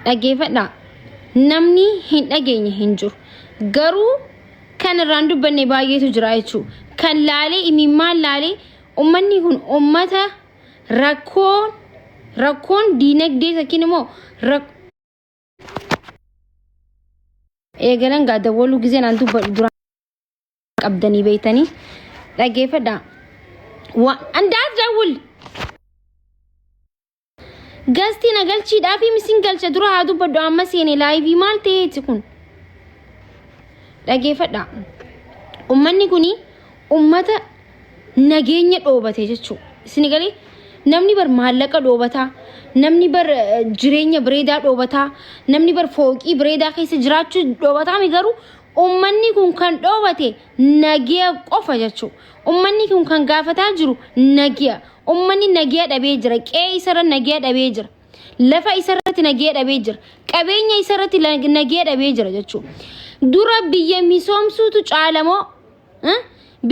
dhageeffadha namni hin dhageenye hin jiru garuu kan irraan dubbanne baay'eetu jira jechuu kan laalee imimmaan laalee ummanni kun ummata rakkoon diinagdee sakin immoo eegalan gaada waluu gizeen aan dura qabdanii beeytanii dhageeffadha andaas daawul Gasti nagalchi daafi misin galcha dura haa dubbadhu amma seene laayivii maal ta'eeti kun dhageeffadha ummanni kuni ummata nageenya dhoobate jechuudha isin galee namni bar maallaqa dhoobata namni bar jireenya bareedaa dhoobata namni bar fooqii bareedaa keessa jiraachuu dhoobata mi garuu ummanni kun kan dhoobate nagiya qofa jechuudha ummanni kun kan gaafataa jiru nagiya ummanni nagiya dhabee jira qee isarra nagiya dhabee jira lafa isarratti nagiya dhabee jira qabeenya isarratti nagiya dhabee jira jechuudha dura biyya misoomsuutu caalamoo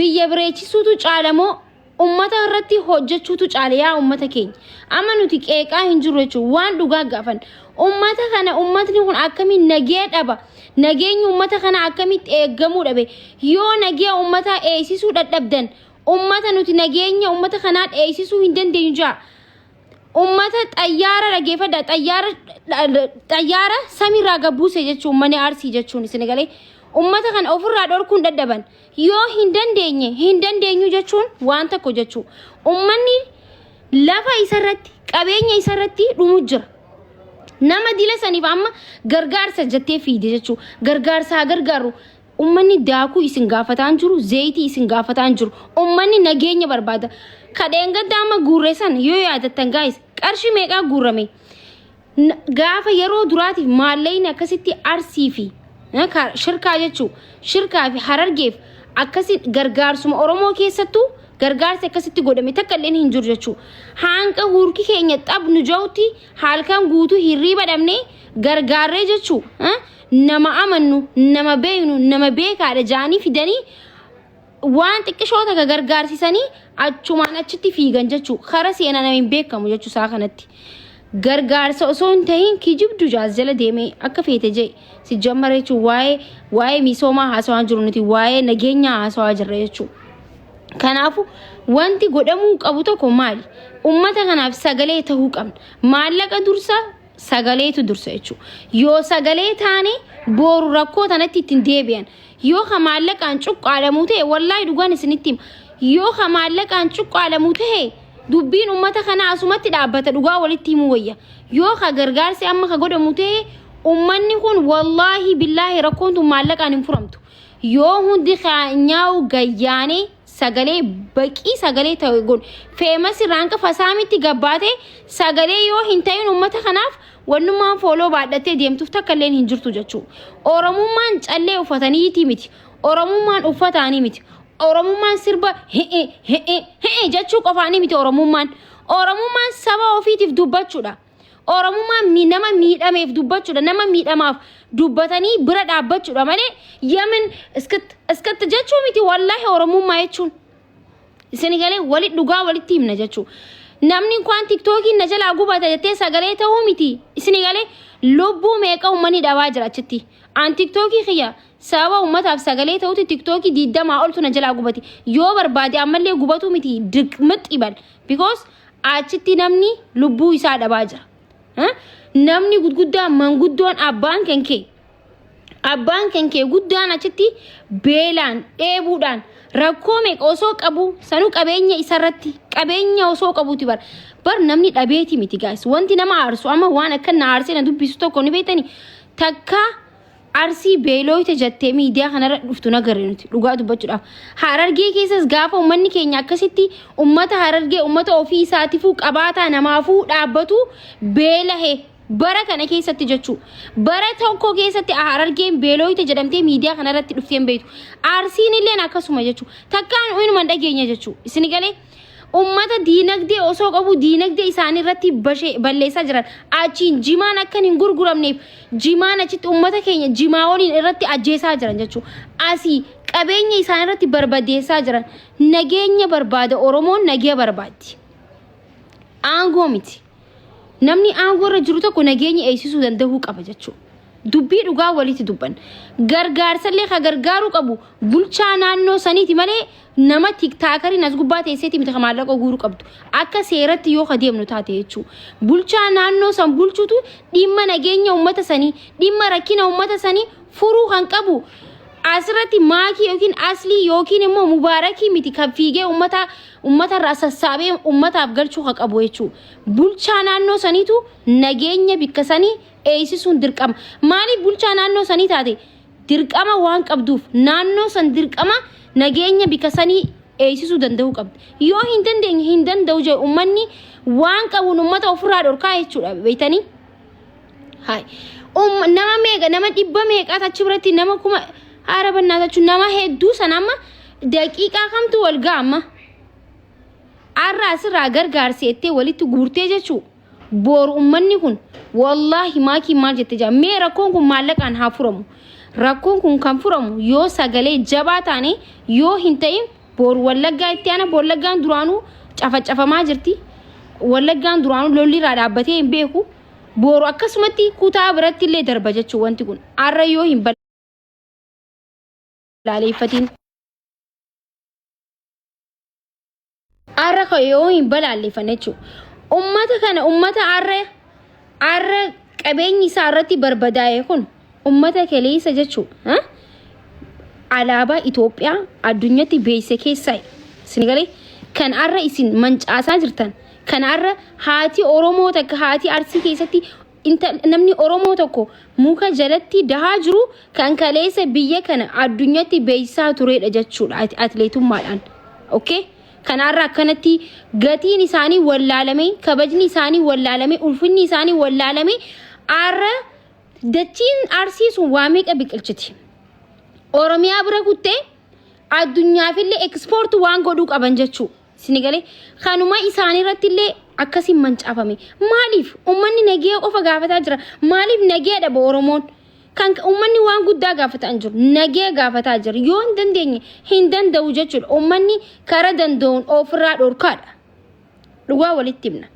biyya bareechisuutu caalamoo ummata irratti hojjechuutu caalayaa ummata keenya amma nuti qeeqaa hin jiru jechuudha waan dhugaa gaafan ummata kana ummatni kun akkamiin nagiya dhaba nageenyi ummata kana akkamitti eegamuu dhabe yoo nagiya ummata eeysisuu dadhabdan ummata nuti nageenya ummata kana eeysisuu hin dandeenyu jaa ummata xayyaara dhageeffadha xayyaara samiirraa gabbuuse jechuun mana arsii jechuun isin galee ummata kana ofirraa dhorkuun dadhaban yoo hin dandeenyu jechuun waan tokko jechuu ummanni lafa isarratti qabeenya isarratti dhumu jira nama dila saniif amma gargaarsa jettee fiide jechuu gargaarsa gargaaru ummanni daakuu isin gaafataan jiru zeeyitii isin gaafataan jiru ummanni nageenya barbaada kadheen gaddaama guurreessan yoo yaadattan gaayis qarshii meeqaa guurrame gaafa yeroo duraatiif maallayni akkasitti arsii fi shirkaa jechuu shirkaa fi harargeef akkasi gargaarsuma oromoo keessattuu gargaarsa akkasitti godhame takka illee hin jiru jechuu hanqa hurki keenya xabnu jawti halkan guutuu hirriba dhabne gargaarree jechuu nama amannu nama beeynu nama beekaadha jaanii fidanii waan xiqqishoota gargaarsisanii achumaan achitti fiigan jechuu kara seenaa nama hin beekamu jechuu isaa kanatti gargaarsa osoo hin ta'in kijibdu jala deemee akka feete jee si jammare jechuu waa'ee misoomaa haasawaa jiru nuti waa'ee nageenya haasawaa jirra jechuu kanaafu wanti godhamuu qabu tokko maali ummata kanaaf sagalee ta'uu qabna maallaqa dursa sagaleetu dursa jechuu yoo sagalee taane booru rakkoo tanatti ittiin deebi'an yoo ka maallaqaan cuqqaalamuu ta'e wallaahi dhugaan isinitti yoo ka maallaqaan cuqqaalamuu ta'e dubbiin ummata kana asumatti dhaabbata dhugaa walitti himuu wayya yoo ka gargaarsi amma ka godhamu ta'e ummanni kun wallaahi billaahi rakkoon tun maallaqaan hin furamtu yoo hundi kaanyaawu gayyaanee sagalee baqii sagalee ta'e gon feemas irraan ka fasaamitti gabbaate sagalee yoo hin ta'in ummata kanaaf wannummaan fooloo baadhattee deemtuuf takka illee hin jirtu jechuu oromummaan callee uffataniiti miti oromummaan uffataanii miti oromummaan sirba jechuu qofaanii miti oromummaan saba ofiitiif dubbachuudha oromummaan nama miidhameef dubbachuudha nama miidhamaaf dubbatanii bira dhaabbachuudha malee yamin iskatti jechuu miti wallaahi oromummaa jechuun isin galee walit dhugaa walitti himna jechuu namni kwaan tiktookiin na jalaa gubata jettee sagalee ta'uu miti isin galee lubbuu meeqa ummanni dhabaa jira achitti aan tiktookii kiyya sababa ummataaf sagalee ta'uuti tiktookii 20 oltu na jalaa gubati yoo barbaade ammallee gubatu miti diqmixi bal because achitti namni lubbuu isaa dhabaa jira namni gudguddaan manguddoon abbaan kenkee guddaan achitti beelaan dheebuudhaan rakkoo meeqa osoo qabu sanuu qabeenya isarratti qabeenya osoo qabuuti bar namni dhabeeti miti gaayis wanti nama aarsu amma waan akka na aarsee na dubbisu tokko ni beetani takka arsii beelooyte jettee miidiyaa kanarra dhuftu nagarre nuti dhugaa dubbachuudhaaf harargee keessas gaafa ummanni keenya akkasitti ummata harargee ummata ofii isaatiifuu qabaataa namaafuu dhaabbatu beelahee bara kana keessatti jechuu bara tokko keessatti harargeen beelooyte jedhamtee miidiyaa kanarratti dhufteen beetu arsiin illee akkasuma jechuu takkaan uinuma dhageenya jechuu isin galee ummata diinagdee osoo qabu diinagdee isaanii irratti balleessaa jiran achiin jimaan akkan hin gurguramneef jimaan achitti ummata keenya jimaa waliin irratti ajjeesaa jiran jechuu asii qabeenya isaanii irratti barbadeessaa jiran nageenya barbaada oromoon nageenya barbaaddi aangoo miti namni aangorra jiru tokko nageenya eegsisuu danda'uu qaba jechuudha. Dubbii dhugaa walitti dubban. Gargaarsallee ka gargaaruu qabu bulchaa naannoo saniiti malee nama tiktaakariin as gubbaa teesseeti miti maallaqa guuruu qabdu. Akka seeratti yoo adeemnu taate jechuudha. Bulchaa naannoo san bulchuutu dhimma nageenya uummata sanii, dhimma rakkina uummata sanii furuu kan qabu. Asirratti maakii yookiin aslii yookiin immoo mubaarakii miti kan fiigee uummata irraa sassaabee uummataaf galchuu kan qabu jechuudha. Bulchaa naannoo saniitu nageenya bikka sanii eegsisuun dirqama. Maaliif bulchaa naannoo sanii taate dirqama waan qabduuf naannoo san dirqama nageenya bikka sanii eegsisuu danda'uu qabdi. Yoo hin dandeenye hin danda'u jee uummanni waan qabuun uummata ofirraa dhorkaa jechuudha beektanii. Hai nama meeqa nama 100 achi biratti nama kuma araba naatachuu nama hedduu san amma daqiiqaa kamtu wal ga'a amma. Arraa asirraa gargaarseettee walitti guurtee jechuudha. Boor uummanni kun wallahi maakii maal jette jaa mee rakkoon kun maallaqaan haa furamu. Rakkoon kun kan furamu yoo sagalee jabaa taane yoo hin ta'in boor wallaggaa itti aana wallaggaan duraanuu cafacafamaa jirti. Wallaggaan duraanuu lolli irraa dhaabbatee hin beeku. Boor akkasumatti kutaa biratti illee darba jechuudha wanti kun. Arra yoo hin balaaleffatiin. Arra yoo hin balaaleffanne jechuudha. Ummata kana ummata arra qabeenyi isaa irratti barbadaa'e kun ummata kaleessa jechuudha. Alaabaa Itoophiyaa addunyaatti beeyse keessaa sinigalee kan arra isin mancaasaa jirtan kan arra haati Oromoo takka haati Arsii keessatti namni Oromoo tokko muka jalatti dahaa jiru kan kaleessa biyya kana addunyaatti beeysaa turedha jechuudha atleetummaadhaan. Okay? Kanarraa akkanatti gatiin isaanii wallaalamee kabajni isaanii wallaalamee ulfinni isaanii wallaalamee arra dachiin Arsii sun waa meeqa biqilchiti. Oromiyaa bira kuttee addunyaafillee export waan godhuu qaban jechuudha. Sinigalee kanuma isaanii irrattillee akkasiin mancaafame. Maaliif uummanni nagee qofa gaafataa jira? Maaliif nagee dhaba Oromoon? Kan uummanni waan guddaa gaafataa jiru nagee gaafataa jira. Yoo hin dandeenye hin danda'u jechuudha. Uummanni karaa danda'uun ofirraa dhorkaadha. Dhugaa walitti himna.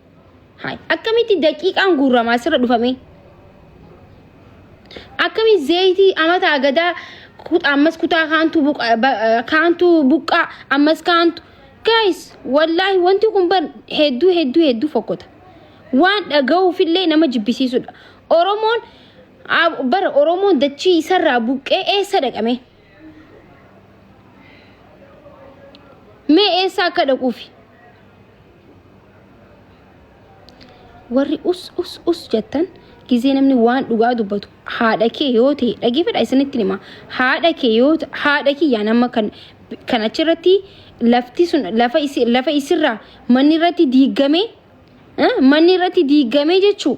Hai akkamitti daqiiqaan guuramaa sirra dhufame? Akkamitti zayitii amata agadaa ammas kutaa kaantu buqqaa ammas kaantu guys wallahi wanti kun bar hedduu fokkota. Waan dhaga'uufillee nama jibbisiisudha. Oromoon bara Oromoon dachii isarraa buqqee eessa dhaqame? Mee eessa akka dhaquufi? Warri us jettan gizee namni waan dhugaa dubbatu haadha kee yoo ta'e dhageeffadha isinitti hima. Haadha kee yoo ta'e haadha kiyyaa nama kan achirratti lafti sun lafa isirraa manni irratti diigamee jechuu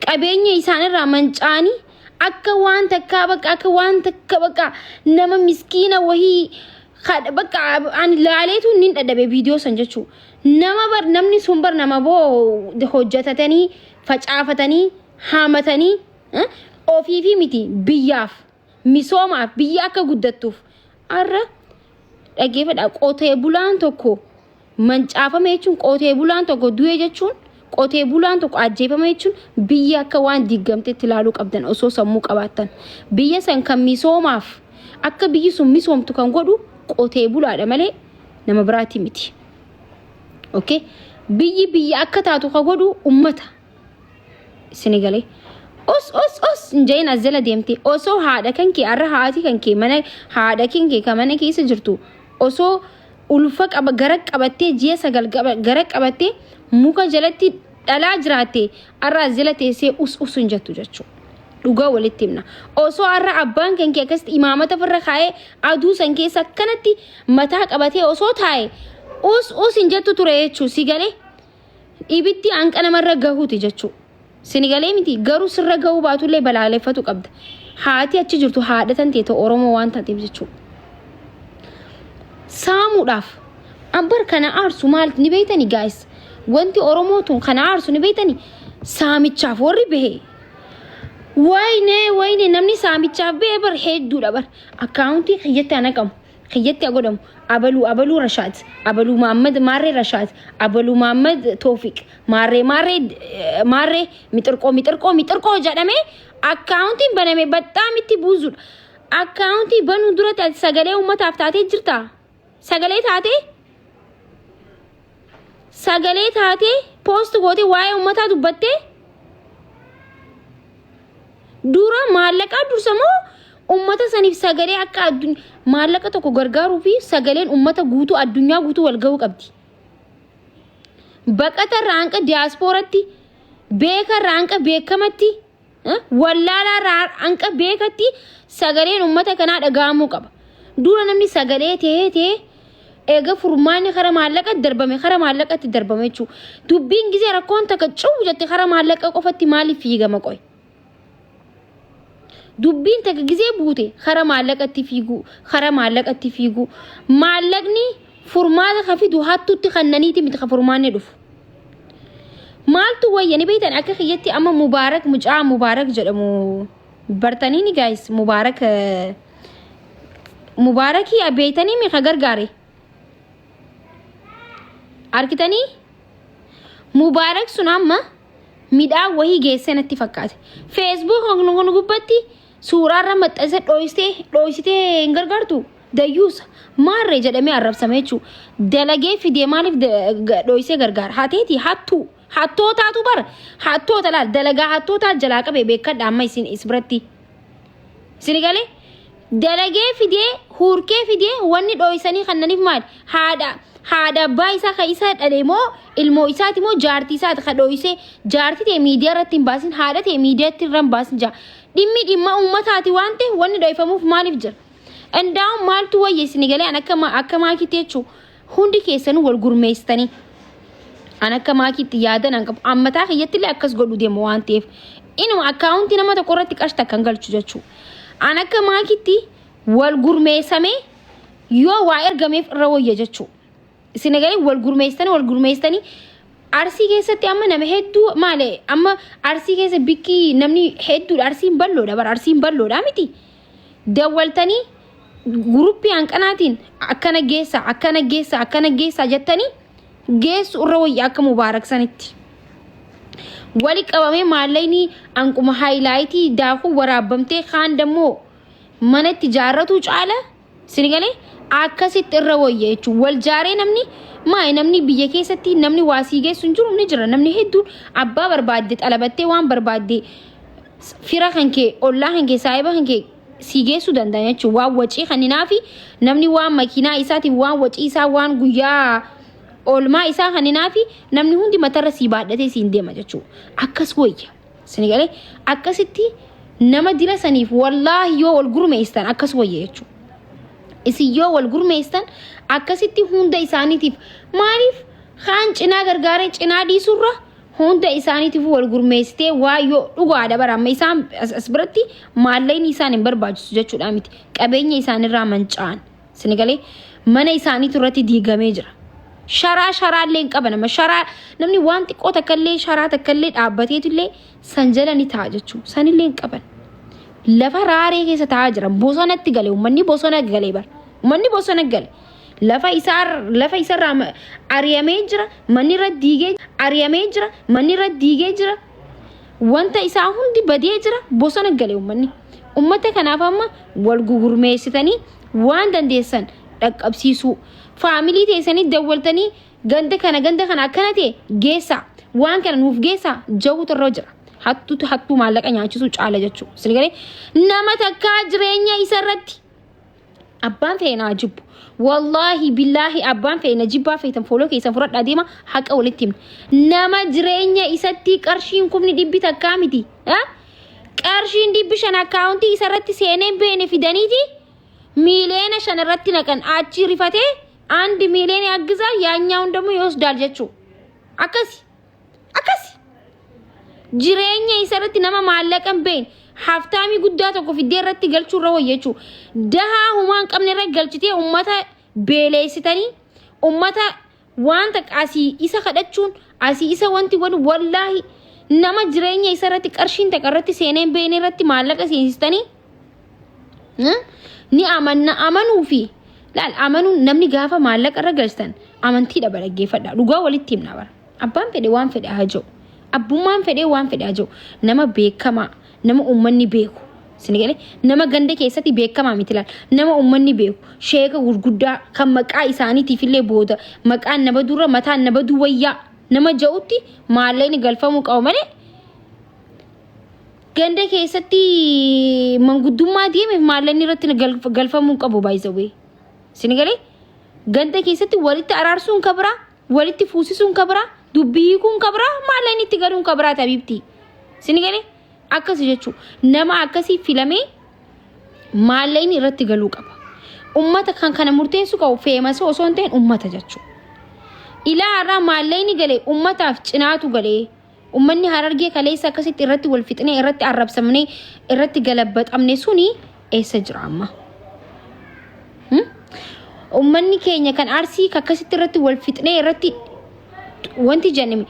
qabeenya isaanirraa mancaanii akka waan takka bakka nama miskiina wahii bakka an laaleetu nin dhadhabe viidiyoo san jechuu namni sun bar nama boo hojjetatanii facaafatanii haamatanii ofiifi miti biyyaaf misoomaaf biyya akka guddattuuf arra dhageeffadha qotee bulaan tokko mancaafame jechuun qotee bulaan tokko du'e jechuun qotee bulaan tokko ajjeefame jechuun biyya akka waan diigamteetti ilaaluu qabdan osoo sammuu qabaattan biyya san kan misoomaaf akka biyyi sun misoomtu kan godhu qotee bulaadha malee nama biraati miti. Okay? Biyya akka taatu kan godhu ummata. Sinigalee os njeen azela deemte osoo haadha kan kee arra haati kan kee mana haadha kan kee mana keessa jirtu osoo ulfa gara qabattee ji'a 9 gara qabattee muka jalatti dhalaa jiraatte arra azela teessee us injattu jechuudha. Dhugaa walitti himna. Osoo arra abbaan kan kee akkasitti imaamata firra kaa'ee aduu san keessa akkanatti mataa qabatee osoo taa'e us injattu ture jechuudha. Sigalee ibitti hanqa namarra gahuuti jechuudha. Sinigalee miti garuu sirra gahuu baatullee balaaleffatu qabda. Haati achi jirtu haadha tan ta'e Oromoo waan taateef jechuudha. Saamuudhaaf ambar kana aarsu maal ni beeytani guys? Wanti Oromoo tun kana aarsu ni beeytani? Saamichaaf warri bahe. Wayne namni saamichaaf bahe bar hedduudha bar. Akkaawuntii kiyyatti ana qabu. خيتي أقولهم أبلو رشاد أبلو محمد ماري رشاد أبلو محمد توفيق ماري متركو جادمي أكاونتي بنامي بتامي تبوزول أكاونتي بنو درت سجلة وما تفتحتي جرتا سجلة تاتي post قوتي واي وما تدبته دورا مالك أدرسمو ummata sanif sagalee akka maallaqa tokko gargaaruu fi sagaleen ummata guutuu addunyaa guutuu wal ga'uu qabdi. Baqata raanqa diasporatti beeka raanqa beekamatti wallaala raanqa beekatti sagaleen ummata kanaa dhagahamuu qaba. Dura namni sagalee ta'ee eega furmaanni kara maallaqa darbame kara maallaqatti darbame jechuudha. Dubbiin gisee rakkoon takka cuu jette kara maallaqa qofatti maaliif fiigama qoy? Dubbiin takka gisee buute kara maallaqatti fiigu maallaqni furmaata kafidu hattutti kannaniiti miti furmaanne dhufu maaltu wayyani beeytan akka kiyyatti amma mubaarak mucaa mubaarak jedhamu bartaniini guys mubaaraki abeeytanii mi gargaare arkitanii mubaarak sun amma midhaan wahii geessee natti fakkaate Facebook hongnu gubbatti suuraa irra maxxanse dhoysitee hin gargaartu dayyuusa maarree jedhamee arrabsamee jechuudha. Dalagee fidee maaliif dhoysee gargaara? Hateeti hattootaatu bara hattoota laal dalagaa hattootaa jalaa qabee beekadha amma isin isbiratti. Isin galee dalagee fidee hurkee fidee wanni dhoysanii kannaniif maali? Haadha abbaa isaa kan isaa dhalee moo ilmoo isaati moo jaartii isaati kan dhoysee jaartii ta'e miidiyaa irratti hin baasin haadha ta'e miidiyaatti irra hin baasin jaa. Dhimma ummataati waan ta'e wanni dhoyfamuuf maaliif jira? Indaa'u maaltu wayye isin galee an akka maakiitti jechuun hundi keessanuu wal gurmeessitanii an akka maakiitti yaadan an qabu ammataa kiyyatti illee akkas godhu deemu waan ta'eef inuma akkaawuntii nama tokko irratti qarshii takkan galchu jechuudha. An akka maakiitti wal gurmeessamee yoo waa ergameef irra wayya jechuudha. Isin galee wal gurmeessitanii Arsii keessatti amma nama hedduu maale amma arsii keessa bikki namni hedduudha arsiin balloodha miti dawwaltanii guruppii hanqanaatiin akkana geessa jettanii geessu irra wayya akka mubaarak sanitti wali qabamee maallayni anquma haayilaayitii daakuu waraabamtee kaan dammoo manatti jaarratu caala sinigalee akkasitti irra wayya jechuun wal jaaree namni biyya keessatti namni waasii geessu hin jiru ni jira namni hedduun abbaa barbaadde xalabattee waan barbaadde fira kankee ollaa kankee saayiba kankee sii geessuu danda'a jechuun waan wacii kaninaa fi namni waan makiinaa isaatiin waan wacii isaa waan guyyaa olmaa isaa kaninaa fi namni hundi matarra sii baadhatee siin deema jechuudha akkas wayya sinigalee akkasitti nama dila saniif wallaahi yoo wal gurmeesstan akkas wayya jechuudha. Isin yoo wal gurmeesstan akkasitti hunda isaaniitiif maaliif kaan cinaa gargaaree cinaa dhiisurra hunda isaaniitiif wal gurmeessitee waa yoo dhugaadha bara amma isaan as biratti maallayni isaan hin barbaachisu jechuudha miti qabeenya isaanirraa manca'an sinigalee mana isaaniitu irratti diigamee jira. Sharaallee hin qaban amma namni waan xiqqoo takkallee sharaa takkallee dhaabbateetullee san jala ni ta'a jechuudha sanillee hin qaban. Lafa raaree keessa taa'aa jira bosonatti galee uummanni bosona galee bara uummanni bosona galee lafa isarraa ari'amee jira manni irra diigee jira wanta isaa hundi badee jira bosona galee ummata kanaaf amma wal gurmeessitanii waan dandeessan dhaqqabsiisuu faamilii teessanii dawwaltanii ganda kana akkana ta'e geessa waan kana nuuf geessa jawutu irra jira. Hattuu maallaqa nyaachisuu caala jechuudha. Sinigalee nama takkaa jireenya isarratti abbaan fe'inaa jibbu. Wallaahi billaahi abbaan fe'ina jibbaa feetan fooloo keessan fudhadhaa deema haqa walitti himna. Nama jireenya isatti qarshiin kumni dhibbi takkaa miti. Qarshiin dhibbi 5 akkaawuntii isarratti seenee beene fidaniiti miiliyoona 5 irratti naqan achi rifatee 1 miiliyoona aggizaa yaanyaa hundamuu yoos daal jechuudha. Akkasi. Jireenya isarratti nama maallaqa hin haftaamii guddaa tokko fiddee irratti galchuu irra wayya jechuudha. Dahaa humaan qabne irra galchitee ummata beeleessitanii ummata wanta asii isa kadhachuun asii isa wanti godhu wallaahi nama jireenya isarratti qarshiin takka irratti seenee beene irratti maallaqa seensistanii ni amanuu fi laal amanuu namni gaafa maallaqa irra galchan amantii dhaba dhaggeeffadha dhugaa walitti himna bara abbaan fedhe waan fedhe haa jiru abbummaan fedhe waan fedhe haa jiru nama beekamaa nama ummanni beeku sinigale nama ganda keessatti beekamaa miti laal nama ummanni beeku sheeka gurguddaa kan maqaa isaaniitiif illee booda maqaan nama dura mataan nama duwwayyaa nama ja'utti maallaqni galfamuu qabu malee ganda keessatti manguddummaa deeme maallaqni irratti galfamuu qabu baay'isawee sinigale ganda keessatti walitti araarsuun kabra walitti fuusisuun kabra dubbii kun kabra maallaqni itti galuun kabra tabibti sinigale akkasi jechu nama akkasi filamee maallaqni irratti galuu qaba ummata kan kana murteessu qabu feemasa osoo hin ta'in ummata jechu ilaarraa maallaqni galee ummataaf cinaatu galee ummanni Harargee kaleessa akkasitti irratti wal fixnee irratti arrabsamnee irratti galabbatamne suni eessa jira amma ummanni keenya kan Arsii akkasitti irratti wal fixnee irratti wanti jennee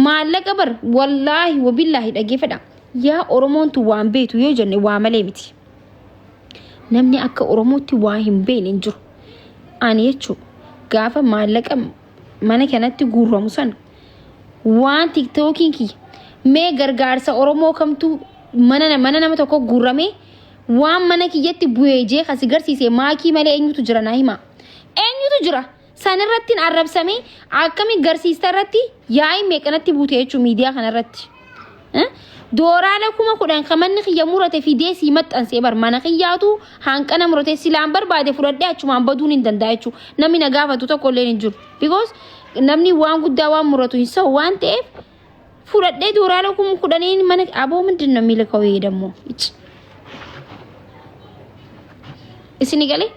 maallaqa bar wallahi wabillahi dhageeffadha yaa Oromoontu waan beetu yoo jenne waa malee miti namni akka Oromootti waa hin beekne hin jiru ani jechuun gaafa maallaqa mana kanatti guurramu san waan TikTokiin ki mee gargaarsa Oromoo kamtu mana nama tokko guurrame waan mana kiyyatti bu'ee jee kasi garsiise maakii malee eenyutu jira naa hima eenyutu jira san irratti arrabsame akkami garsiista irratti yaa'ii meeqanatti buute jechuu miidiyaa kana irratti dooraala kuma kudhan kamanni kiyya murate fidee si maxxansee bar mana kiyyaatu hanqana murate silaan barbaade fudhadhee achumaan baduun hin danda'a jechuu namni na gaafatu tokko illee hin jiru because namni waan guddaa waan muratu hin sa'u waan ta'eef fudhadhee dooraala kuma kudhaniin mana aboo mindin na miila kawee dammoo isini galee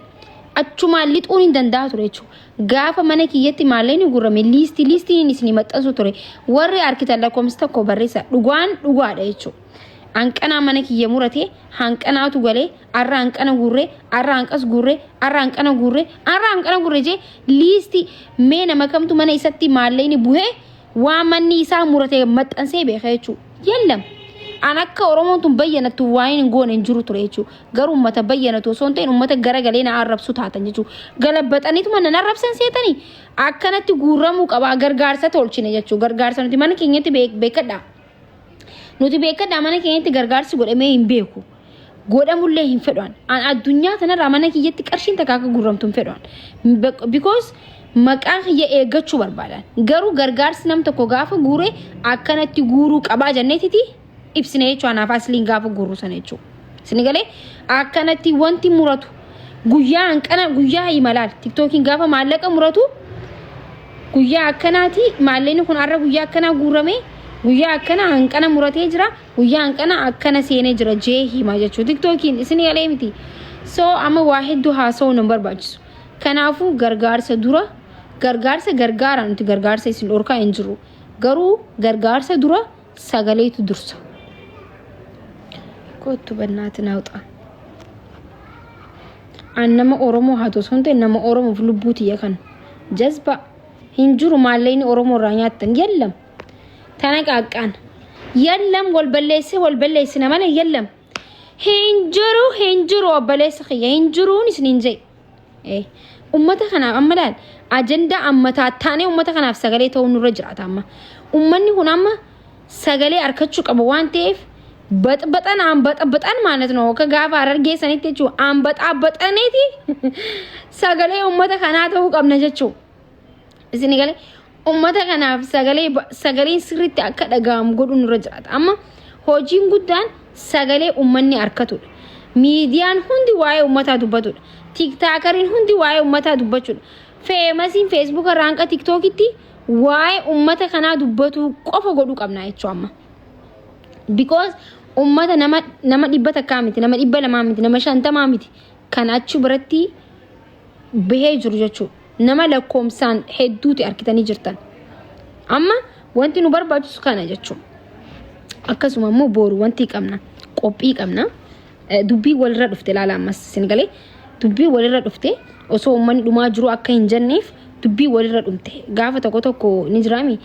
achumaan lixuun hin danda'a ture jechuudha gaafa mana kiyyatti maallaqni gurrame liistiin isini maxxansu ture warri arkitan lakkoomsa tokko barreessa dhugaadha jechuudha hanqana mana kiyya murate hanqanaatu galee arra hanqana gurree arra hanqas gurree arra hanqana gurree arra hanqana gurree jee liistii mee nama kamtu mana isatti maallaqni bu'ee waan manni isaa murate maxxansee beeka jechuudha yallam an akka Oromoon tun bayyanatu waan goone hin jiru ture jechuudha garuu ummata bayyanatu osoo hin ta'in ummata garagalee na arrabsu taatan jechuudha galabbaxaniitu mana na arrabsan seetanii akkanatti guurramuu qaba gargaarsa tolchine jechuudha gargaarsa nuti mana keenyatti beekadha nuti beekadha mana keenyatti gargaarsi godhamee hin beeku godhamullee hin fedhan an addunyaa tanarraa mana keenyatti qarshiin takka akka guurramtu hin fedhan because maqaan kiyya eeggachuu barbaadan garuu gargaarsi nam tokko gaafa guure akkanatti guuruu qabaa janneetiti ibsine jechuudha anaaf asliin gaafa guurru sana jechuudha isini galee akkanatti wanti muratu guyyaa hanqana guyyaa imalaal TikTokiin gaafa maallaqa muratu guyyaa akkanaati maallaqni kun arra guyyaa akkanaa guurrame guyyaa akkana hanqana muratee jira guyyaa hanqana akkana seenee jira jee hima jechuudha TikTokiin isini galee miti so amma waa hedduu haasa'uu nan barbaachisu kanaafuu gargaarsa dura gargaarsa gargaara nuti gargaarsa isin dhorkaa hin jiru garuu gargaarsa dura sagaleetu dursa kootu bannaatiin hawxa an nama Oromoo haatu sonte nama Oromoof lubbuuti yakan jazba hin jiru maallaqni Oromoo irraa nyaattan yallam tana qaaqqaan yallam wal balleessina malee yallam hin jiru obboleessa kiyya hin jiruun isiniin jee ummata kanaaf amma laal ajandaa amma taataanee ummata kanaaf sagalee ta'uu nurra jiraata amma ummanni kun amma sagalee arkachuu qaba waan ta'eef baxan ማለት ነው ከጋፋ Harargee sanitti jechuun aanbaxaabaxaneeti sagalee ummata kanaa ta'uu qabna jechuun isini galee ummata kanaaf sagaleen sirriitti akka dhaga'amu godhuun nurra jiraata amma hojiin guddaan sagalee ummanni arkatudha miidiyaan hundi waa'ee ummataa dubbatudha TikTokeriin hundi waa'ee ummataa dubbachuudha feemasiin Facebook irraan qa TikTokitti waa'ee ummata kanaa dubbatu qofa godhuu qabna jechuun amma because ummata nama dhibba takkaa miti nama dhibba lamaa miti nama 50 miti kan achi biratti bahee jiru jechuudha nama lakkoomsaan hedduuti arkitanii jirtan amma wanti nu barbaachisu kana jechuudha akkasuma immoo boru wanti qabna qophii qabna dubbii walirra dhufte laala ammas singalee dubbii walirra dhufte osoo ummanni dhumaa jiru akka hin jenneef dubbii walirra dhumte gaafa tokko ni jiraami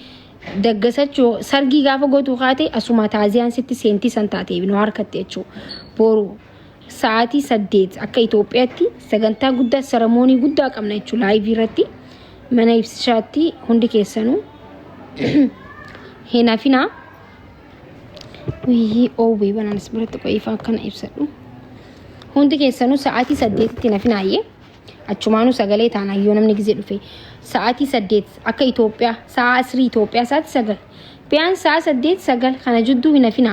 daggasachuu sargii gaafa gootu kaate asuma taaziyaan sitti seentii san taatee bino harkatte jechuudha boru sa'aatii 8 akka Itoophiyaatti sagantaa guddaa seremoonii guddaa qabna jechuudha live irratti mana ibsishaatti hundi keessanuu hinafina wii oowwee banaanis biratti qo'iifaa akkana ibsadhu hundi keessanuu sa'aatii 8tti hinafinaayee achumaanuu sagalee taanaa yoo namni gizee dhufe sa'aatii 8 akka Itoophiyaa sa'a 3 Itoophiyaa sa'aatii 9 biyaan sa'a 8 9 kana jidduu hinafina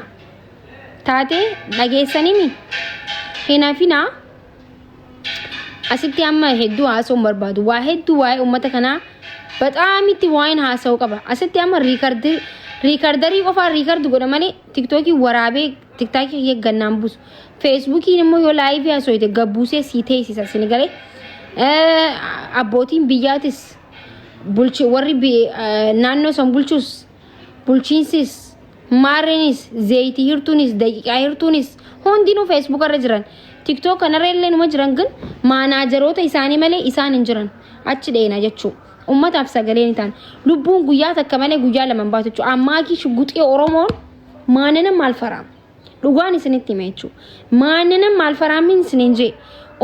taatee dhageessanii hinafina asitti amma hedduu haasa'uun barbaadu waa hedduu waa'ee uummata kanaa በጣም itti waan haasa'u qaba asitti amma riikardarii qofaa riikardu godha malee tiktookii waraabee tiktaakii eeggannaan buusu feesbuukiin immoo yoo laayivii haasa'ite gabbuusee sii teessisa sini galee abbootiin biyyaatis warri naannoo san bulchus bulchiinsis maarreenis zayitii hirtuunis daqiiqaa hirtuunis hundinuu feesbuuk irra jiran tiktook kanarra illee numa jiran gan maanaajaroota isaanii malee isaan hin jiran achi dheena jechuu ummataaf sagalee ni ta'an lubbuun guyyaa takka malee guyyaa lama baatu jechuu ammaa ki shuguxii oromoon maanana maal faraam dhugaan isinitti hime jechuu maanana maal faraamin isinin jee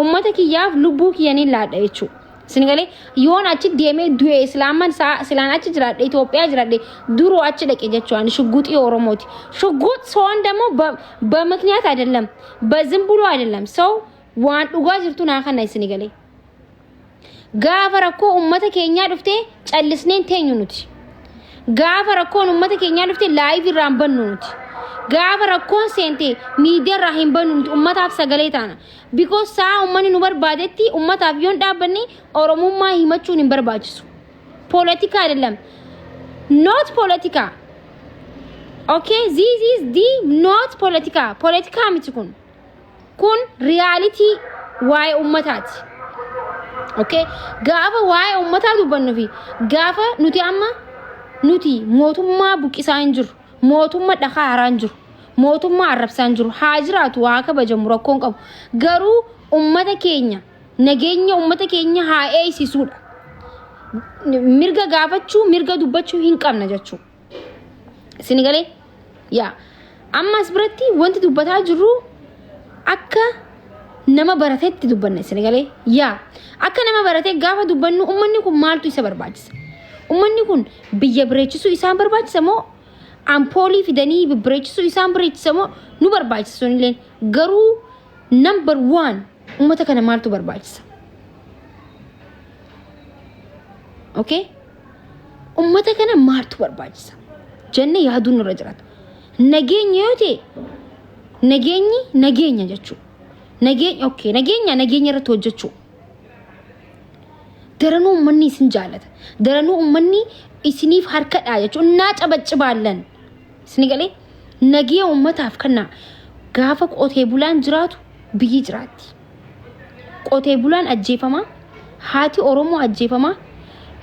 ummata kiyyaaf lubbuu kiyyanii laadha jechuu Sinigale yoon achi deemee du'e islaaman silaan achi jiraadhe Itoophiyaa jiraadhe duroo achi dhaqe jechuun ሽጉጥ ኦሮሞቲ ሽጉጥ ሰውን ደግሞ በምክንያት አይደለም በዝም ብሎ አይደለም ሰው ዋን ዱጋ jirtu naa kana Sinigale gaafa rakkoo ummata keenya dhufte callisneen teenyu nuti gaafa rakkoon ummata keenya dhufte live irraan bannu nuti gaafa rakkoon seente miidiyaa irraa hin bannu nuti ummataaf sagalee taana because saa ummanni nu barbaadetti ummataaf yoon dhaabbanni oromummaa himachuun hin barbaachisu politika አይደለም not politika okay this is the not politika politika miti kun reality waa'ee ummataati okay gaafa waa'ee ummataa dubbannu fi gaafa nuti amma nuti mootummaa buqisaa hin jiru mootummaa dhakaa haraan jiru mootummaa arrabsaan jiru haa jiraatu waa kabajamu rakkoon qabu garuu ummata keenya nageenya ummata keenya haa eeysisuudha mirga gaafachuu mirga dubbachuu hin qabna jechuu Sinigale yaa ammas biratti wanti dubbataa jiru akka nama barateetti dubbanne Sinigale yaa akka nama baratee gaafa dubbannu ummanni kun maaltu isa barbaachisa ummanni kun biyya bireechisuu isaan barbaachisa moo ampoolii fidanii bireechisuu isaan bireechisa moo nu barbaachisa illee garuu number 1 ummata kana maaltu barbaachisa okay ummata kana maaltu barbaachisa jenne yaaduun irra jiraata nageenya yote nageenya jechuu nageenya okay nageenya irratti hojjechuu daranuu ummanni isin jaalata daranuu ummanni isiniif harkadhaa jechuun naa cabacibaallan Sinigale nagee ummataaf kana gaafa qotee bulaan jiraatu biyyi jiraatti qotee bulaan ajjeefama haati oromoo ajjeefama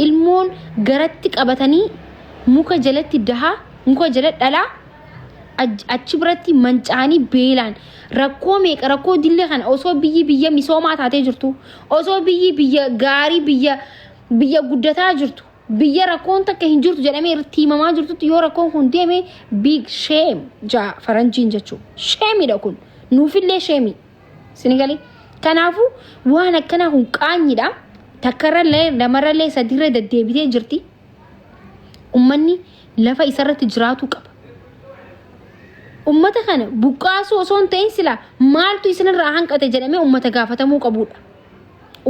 ilmoon garatti qabatanii muka jalatti dahaa muka jala dhalaa achi biratti mancaanii beelaan rakkoo meeqa rakkoo dillee kana osoo biyya misoomaa taatee jirtu osoo biyya gaarii biyya guddataa jirtu biyya rakkoon takka hin jirtu jedhamee irratti himamaa jirtutti yoo rakkoon kun deeme big shame ja faranjiin jechuu shame dha kun nuufillee shame Sinigale kanaafu waan akkana kun qaanyidha takkarallee lamarallee sadiirra deddeebitee jirti ummanni lafa isarratti jiraatu qaba ummata kana buqqaasuu osoo hin ta'in sila maaltu isinirraa hanqate jedhamee ummata gaafatamuu qabudha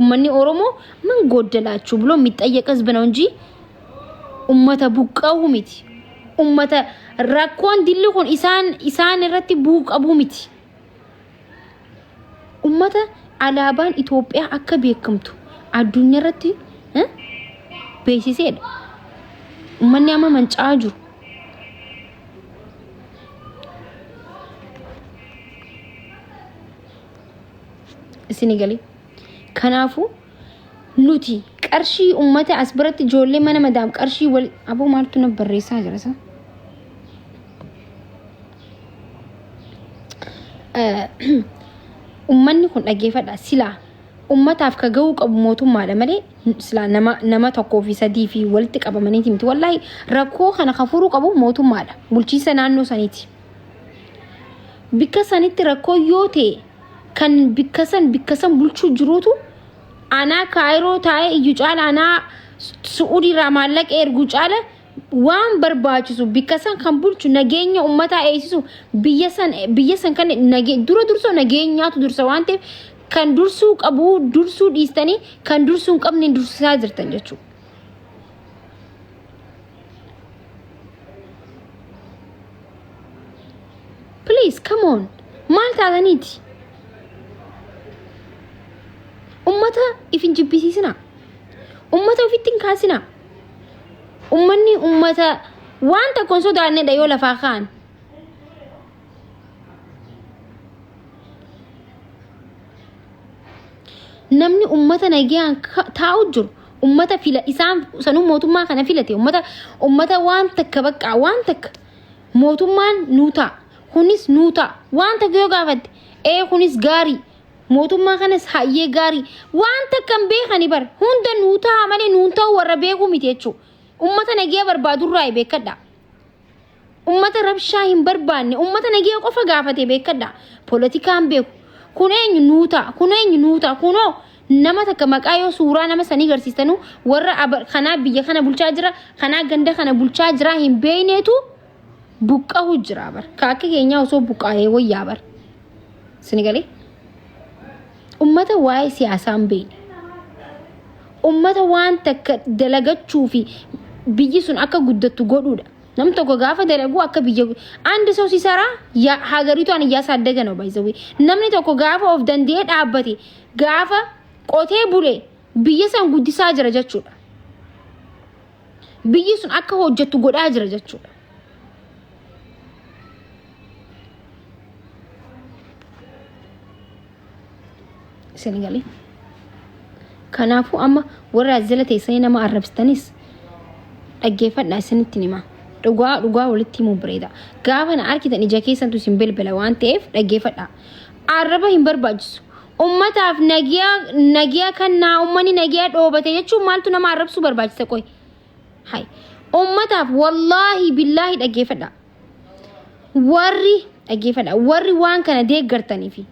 ummanni oromoo man goddalaachuu ብሎ የሚጠየቅ ህዝብ ነው እንጂ ummata buqqaa'u miti ummata rakkoon dilli kun isaan irratti buqqabu miti ummata alaabaan Itoophiyaa akka beekamtu addunyaa irratti beeksiseedha ummanni amma mancaa jiru Sinigale kanaafu nuti qarshii ummata as biratti ijoollee mana madaam qarshii wal aboo maaltu na barreessaa jira sa ummanni kun dhageeffadha sila ummataaf ka ga'uu qabu mootummaadha malee sila nama tokkoo fi sadii fi walitti qabamaniiti miti wallahi rakkoo kana kafuruu qabu mootummaadha bulchiisa naannoo saniiti bikka sanitti rakkoo yoo ta'e kan bikkasan bulchuu jiruutu ana kaayiroo taa'ee iyyuu caala ana su'uudii irraa maallaqa erguu caala waan barbaachisu bikkasan kan bulchu nageenya ummataa eeysisu biyya san kan dursoo nageenyaatu dursa waan ta'eef kan dursuu qabu dursuu dhiistanii kan dursuu hin qabne dursisaa jirtan jechuudha. Please come on. Maal taataniiti? Ummata ifin jibbisiisina. Ummata ofittiin kaasina. Ummanni ummata waan takkoon sodaannedha yoo lafaa kaan. Namni ummata nagayaan taa'u jiru ummata fila isaan sanuu mootummaa kana filate ummata waan takka bakka waan takka mootummaan nuutaa kunis nuutaa waan takka yoo gaafatte kunis gaarii mootummaa kanas hayyee gaarii waan takka beekani bar hunda nuutaa malee nuutaa warra beeku miti jechuudha. Ummata nagaya barbaadurraa beekadha. Ummata rabshaa hin barbaanne ummata nagaya qofa gaafate beekadha. Politikaan beeku kun eenyu nuutaa kunoo nama takka maqaa yoo suuraa nama sanii garsiistanu warra kanaa biyya kana bulchaa jira kanaa ganda kana bulchaa jira hin beeyneetu buqqa'u jira bar kaakka keenya osoo buqqaa'ee wayyaa bar sinigalee ummata waa'ee siyaasaa hin beeyne ummata waan takka dalagachuu fi biyyi sun akka guddattu godhuudha. Nam tokko gaafa dalagu akka biyya አንድ ሰው ሲሰራ ሀገሪቷን እያሳደገ ነው ባይዘው namni tokko gaafa of dandee dhaabbate gaafa qotee bulee biyya san guddisaa jira jechuudha. Biyyi sun akka hojjettu godhaa jira jechuudha. Senegali kanaafu amma warra azala teessanii nama arrabstanis dhaggeeffadhaa isinitti nima. Dhugaa walitti himuu bareeda. Gaafa na arkitan ija keessantu isin bilbila waan ta'eef dhaggeeffadhaa. Arraba hin barbaachisu. Ummataaf nagiyaa kannaa ummanni nagiyaa dhoobate jechuun maaltu nama arrabsuu barbaachisa qoy. Hay. Ummataaf wallaahi billaahi dhaggeeffadhaa. Warri waan kana deeggartaniifi.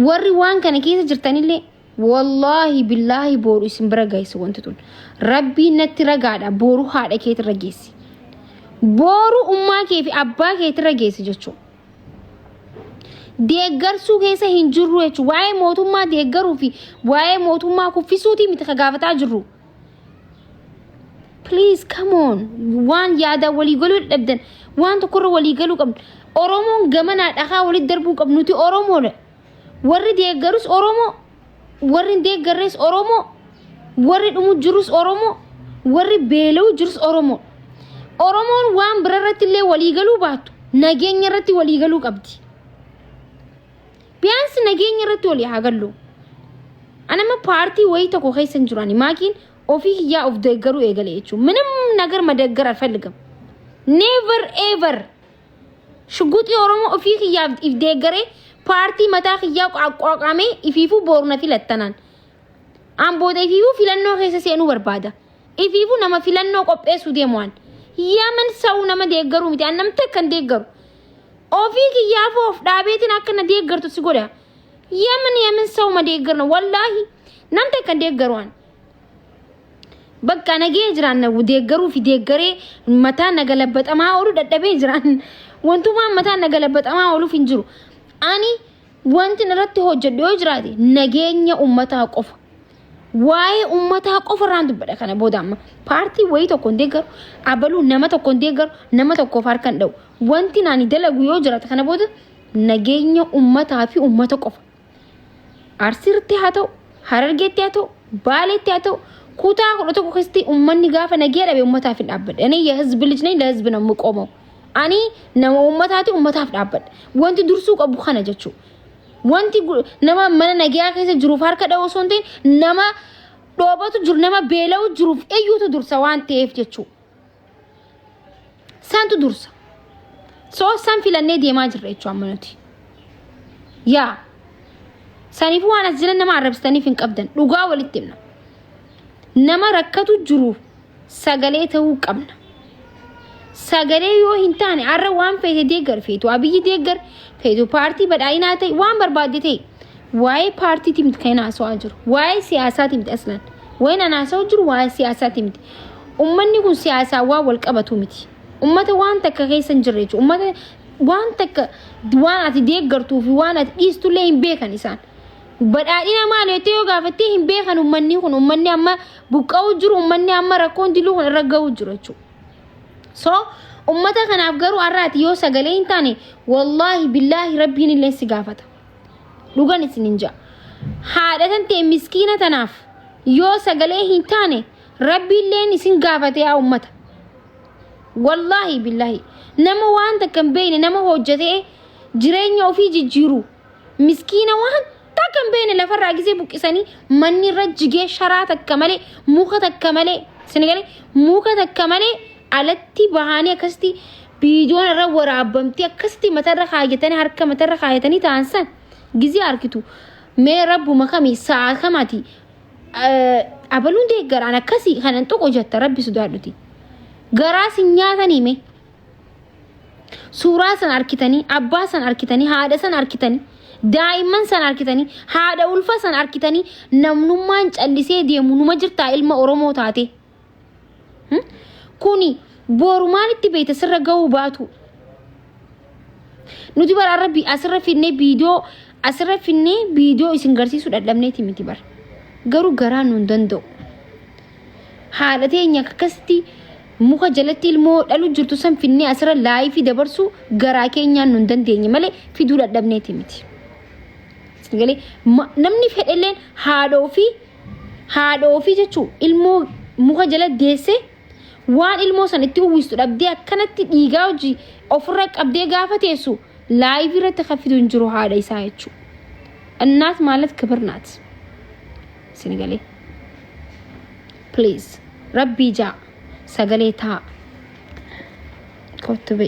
Warri waan kana keessa jirtanillee wallahi billahi boru isin bira geessu wanti tun rabbi natti ragaadha boru haadha keetti rageessi boru ummaa kee fi abbaa keetti rageessi jechuudha. Deeggarsuu keessa hin jirru jechuudha. Waa'ee mootummaa deeggaruu fi waa'ee mootummaa kuffisuutii miti ka gaafataa jirru. Please come on. Waan yaada walii galuu dhabdan waan tokkorra walii galuu qabnu. Oromoon gamanaa dhagaa walii darbuu qabnuti Oromoodha. Warri deeggarus Oromoo warri deeggarres Oromoo warri dhumu jirus Oromoo warri beela'u jirus Oromoo. Oromoon waan bira irratti illee walii galuu baatu nageenya irratti walii galuu qabdi. Biyaansi nageenya irratti walii haa gallu. Anama paartii wayii tokko keessa hin jirani maakiin ofii hiyyaa of deeggaruu eegale jechuudha. Minam nagar madeeggar alfalligam. Never ever. Shuguxii Oromoo ofii hiyyaa if deeggaree paartii mataa hiyyaa qaqqaaqamee ifiifuu booruna filattanaan. Ambooda ifiifuu filannoo keessa seenuu barbaada. Ifiifuu nama filannoo qopheessuu deemuwaan. Yaman sa'uu nama deeggaruu miti an namta kan deeggaru. Ofii hiyyaafuu of dhaabeetiin akka na deeggartu si godha. Yaman sa'uu ma deeggarna wallaahi namta kan deeggaruwaan. Bakka nagee jiraan na deeggaruu fi deeggaree mataa nagalabbaxamaa oolu dadhabee jiraan. Wantumaan mataa nagalabbaxamaa ooluuf hin jiru. Ani wanti irratti hojjedhu yoo jiraate nageenya ummataa qofa. Waa'ee ummataa qofa irraan dubbadha kana booda amma paartii wayii tokkoon deeggaru abaluu nama tokkoon deeggaru nama tokkoof harkaan dha'u. Wanti naani dalagu yoo jiraate kana booda nageenya ummataa fi ummata qofa. Arsiirratti haa ta'u, Harargeetti haa ta'u, Baaleetti haa ta'u, kutaa kudha tokko keessatti ummanni gaafa nagee dhabe ummataaf hin dhaabbadha. Ani የህዝብ ልጅ ነኝ ለህዝብ ነው የምቆመው. Ani nama ummataati ummataaf dhaabbadha. Wanti dursuu qabu kana jechuudha. Wanti nama mana nagaa keessa jiruuf harka dha'u osoo hin ta'in nama dhoobatu jiru nama beela'u jiruuf eeyyuutu dursa waan ta'eef jechuudha. Saantu dursa. San filannee deemaa jirra jechuudha amma nuti. Yaa. Saniifuu waan as jiran nama arrabsitaniif hin qabdan dhugaa walitti himna. Nama rakkatu jiruuf sagalee ta'uu qabna. sagalee yoo hin taane arra waan feete deeggar feetu abiyyi deeggar feetu paartii badhaadhinaa ta'e waan barbaadde ta'e waa'ee paartii timti kan haasa'aa jiru waa'ee siyaasaa timti aslan waa'ee haasa'aa jiru waa'ee siyaasaa timti ummanni kun siyaasaa waa wal qabatu miti ummata waan takka keessa hin jirre jechuudha ummata waan takka waan ati deeggartuu fi waan ati dhiistullee hin beekan isaan badhaadhina maaliitti yoo gaafattee hin beekan ummanni kun ummanni amma buqqa'uu jiru ummanni amma rakkoon diluu kun irra ga'uu jiru jechuudha. So ummata kanaaf garuu arraati yoo sagalee hin taane wallahi billahi rabbiin illee si gaafata. Dhugan isin hin jaa. Haadhatan ta'e miskiina tanaaf yoo sagalee hin taane rabbiin illee isin gaafate yaa ummata. Wallahi billahi nama waan takka hin beekne nama hojjetee jireenya ofii jijjiiru miskiina waan takka hin beekne lafarraa gisee buqqisanii manni irra jigee sharaa takka malee muka takka malee sinigalee muka takka malee alatti bahanii akkasitti biidiyoon irra waraabamtee akkasitti matarra kaayatanii harka matarra kaayatanii ta'an san gizii arkitu mee rabbuma kamii sa'a kamaati abaluun deeggaraan akkasii kanan tokko jetta rabbi sodaadhuti garaa sin nyaatanii mee suuraa san arkitanii abbaa san arkitanii haadha san arkitanii daa'imman san arkitanii haadha ulfa san arkitanii namnummaan callisee deemu numa jirtaa ilma Oromoo taate kuni boru maalitti beeyta sirra ga'uu baatu nuti bara rabbi asirra finne biidiyoo isin garsiisu dadhabneeti miti bar garuu garaa nu hin danda'u haadha teenya akkasitti muka jalatti ilmoo dhalu jirtu san finne asirra laayifii dabarsu garaa keenyaan nu hin dandeenye malee fiduu dadhabneeti miti galee namni fedhelleen haadha ofii jechuu ilmoo muka jala deesse waan ilmoo san itti uwwistu dhabdee akkanatti dhiigaa hojii ofirra qabdee gaafa teessu laayif irratti kafitu hin jiru haadha isaa jechuu እናት ማለት ክብር ናት ሲንገሌ ፕሊዝ ረቢ ጃ ሰገሌታ ኮትቤ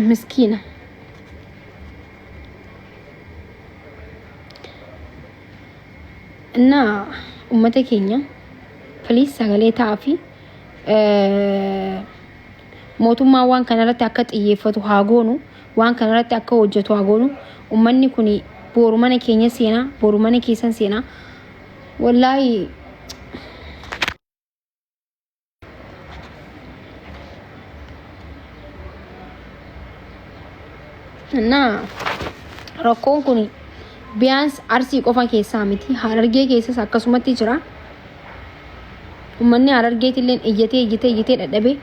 ምስኪና እና ኡመተ ኬኛ ፕሊዝ ሰገሌታ አፊ mootummaa waan kanarratti akka xiyyeeffatu haa goonu waan kanarratti akka hojjetu haa goonu ummanni kuni boru mana keenya seenaa boru mana keessan seenaa wallahi na rakkoon kuni biyaans arsii qofa keessaa miti harargee keessas akkasumatti jira ummanni harargeetilleen iyyatee dadhabee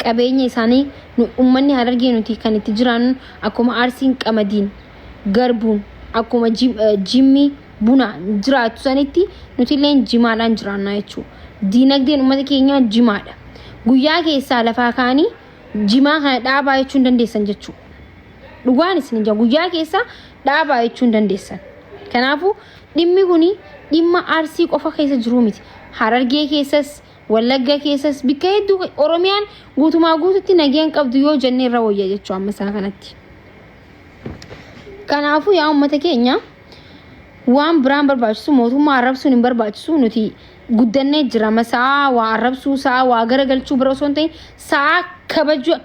qabeenya isaanii ummanni harargee nuti kan itti jiran akkuma arsiin qamadiin garbuun akkuma jimmi buna jiraatu sanitti nuti illee jimaadhaan jiraannaa jechuudha. Diinagdeen uummata keenyaa jimaadha. Guyyaa keessaa lafaa kaanii jimaa kana dhaabaa jechuun dandeessan jechuudha. Dhugaan isin jaa guyyaa keessaa dhaabaa jechuun dandeessan. Kanaafuu dhimmi kuni dhimma arsii qofa keessa jiru miti. Harargee keessas Wallagga keessas bikka hedduu Oromiyaan guutumaa guututti nageen qabdu yoo jennee irra wayya jechuu amma isaa kanatti. Kanaafuu yaa uummata keenya waan biraan barbaachisu mootummaa arrabsuun hin barbaachisu nuti guddannee jira masaa waa arrabsuu saa waa garagalchuu bira osoo hin ta'in saa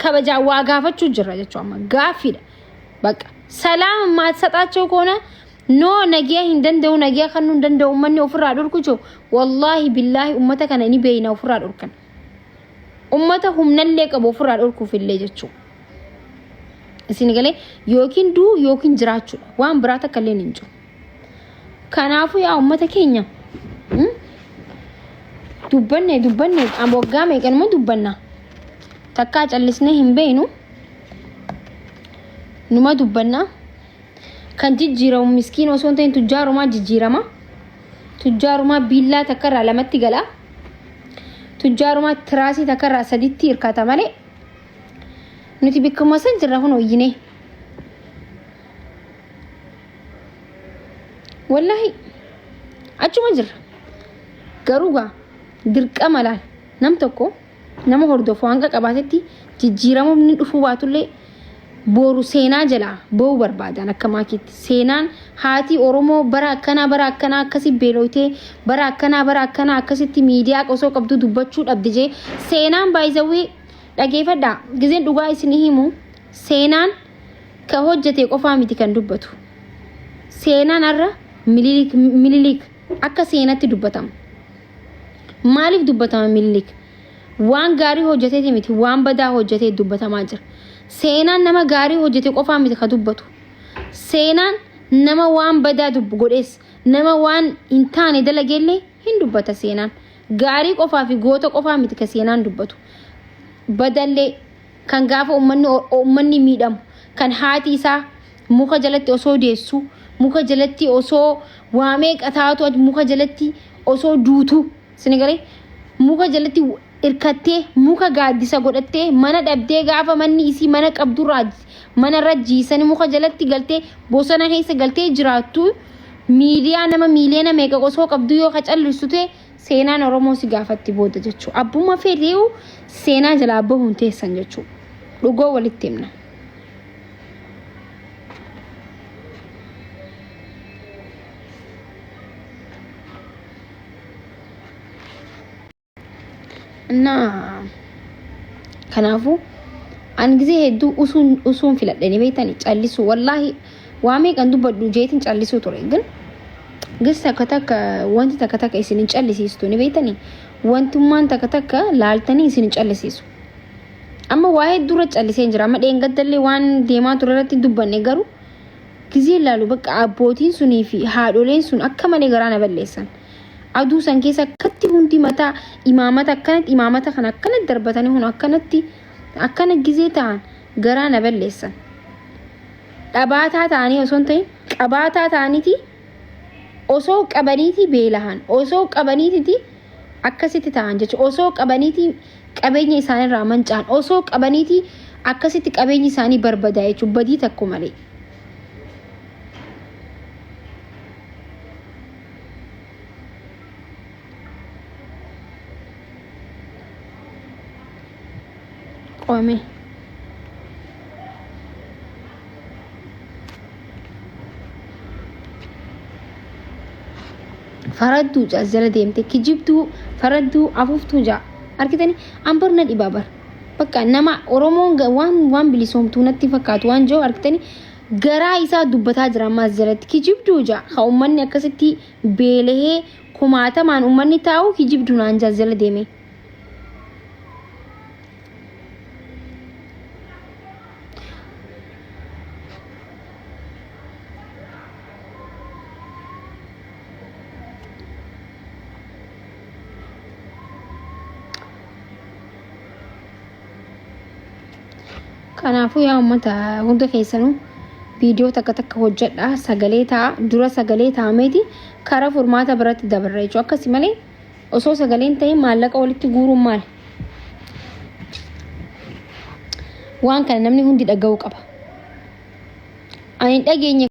kabajaa waa gaafachuu jira jechuu amma gaaffiidha. Bakka salaam maat saxaachoo koona no nagiya hin danda'u nagiya kan nu danda'u ummanni ofirraa dhorku jiru wallahi billahi ummata kana ni beeyna ofirraa dhorkan ummata humnallee qabu ofirraa dhorkuuf illee jechuu isin galee yookiin duu yookiin jiraachuudha waan biraa takka illee hin jiru kanaafuu yaa ummata keenya dubbanne amoggaa meeqanuma dubbanna takkaa callisnee hin beeynu numa dubbanna kan jijjiiramu miskiin osoo hin ta'in tujjaarumaa jijjiirama tujjaarumaa biillaa takkarraa lamatti gala tujjaarumaa tiraasii takkarraa saditti hirkata malee nuti bikkuma san jirra kun hoyyine wallahi achuma jirra garuu gaa dirqama laal nam tokko nama hordofu hanga qabaatetti jijjiiramuun ni dhufuu baatullee boru seenaa jala ba'uu barbaadan akka maakiitti seenaan haati Oromoo bara akkana akkasi beelooytee bara akkana akkasitti miidiyaa osoo qabdu dubbachuu dhabde jee seenaan baay'isawee dhageeffadha gizeen dhugaa isinii himu seenaan ka hojjete qofaa miti kan dubbatu seenaan arra mililik akka seenatti dubbatama maaliif dubbatama mililik waan gaarii hojjetee miti waan badaa hojjetee dubbatamaa jira seenaan nama gaarii hojjete qofaa miti ka dubbatu seenaan nama waan badaa dubbu godhees nama waan hin taane dalageellee hin dubbata seenaan gaarii qofaa fi goota qofaa miti ka seenaan dubbatu badallee kan gaafa ummanni miidhamu kan haati isaa muka jalatti osoo deessu muka jalatti osoo waamee qataatu muka jalatti osoo duutu sinigaree muka jalatti irkattee muka gaaddisa godhattee mana dhabdee gaafa manni isii mana qabdurraa mana rajjiisanii muka jalatti galtee bosona keessa galtee jiraattu miidiyaa nama miiliyoona meeqa osoo qabdu yoo qacallisute seenaan Oromoo si gaafatti booda jechuudha abbuma fedheewu seenaa jalaa bahuun teessan jechuudha dhugoo walitti himna. Nah, kanaafuu an gisee hedduu usuun filadhanii beektanii callisu wallahi waamee kan dubbadhu jeetiin callisuu ture gis takka wanti takka isin callisiistu ni beektanii wantummaan takka laaltanii isin callisiisu amma waa hedduu callisee jira amma dheengaddallee waan deemaa ture irratti dubbanne garuu gisee laalu bakka abbootiin sunii fi haadholeen sun akka malee garaa na balleessan. Aduu san keessa akkatti hundi mataa imaamata kan akkanatti darbatanii hun akkana gizee ta'an garaa na balleessan dhabaataa ta'anii osoo hin ta'in qabaataa ta'aniiti osoo qabaniiti beelahan osoo qabaniiti akkasitti ta'an jechuudha osoo qabaniiti qabeenya isaaniirraa mancaan osoo qabaniiti akkasitti qabeenyi isaanii barbadaa jechuudha badii takko malee. Qome faraddu jala deemte kijibdu faraddu afuftu ja arkitani ambarna dibabar bakka nama Oromoon waan bilisoomtuu natti fakkaatu waan joo arkitani garaa isaa dubbataa jira ammas jalatti kijibdu ja ha ummanni akkasitti beelehee kumaatamaan ummanni taa'u kijibdu naan jala deeme. Kanaafuu yaa uummata hunda keessanuu viidiyoo takka hojjedha sagalee ta'a dura sagalee taa'ameeti karaa furmaata biratti dabarra jechuudha akkasii malee osoo sagaleen ta'e maallaqa walitti guuruun maal waan kana namni hundi dhaga'uu qaba ani dhageenye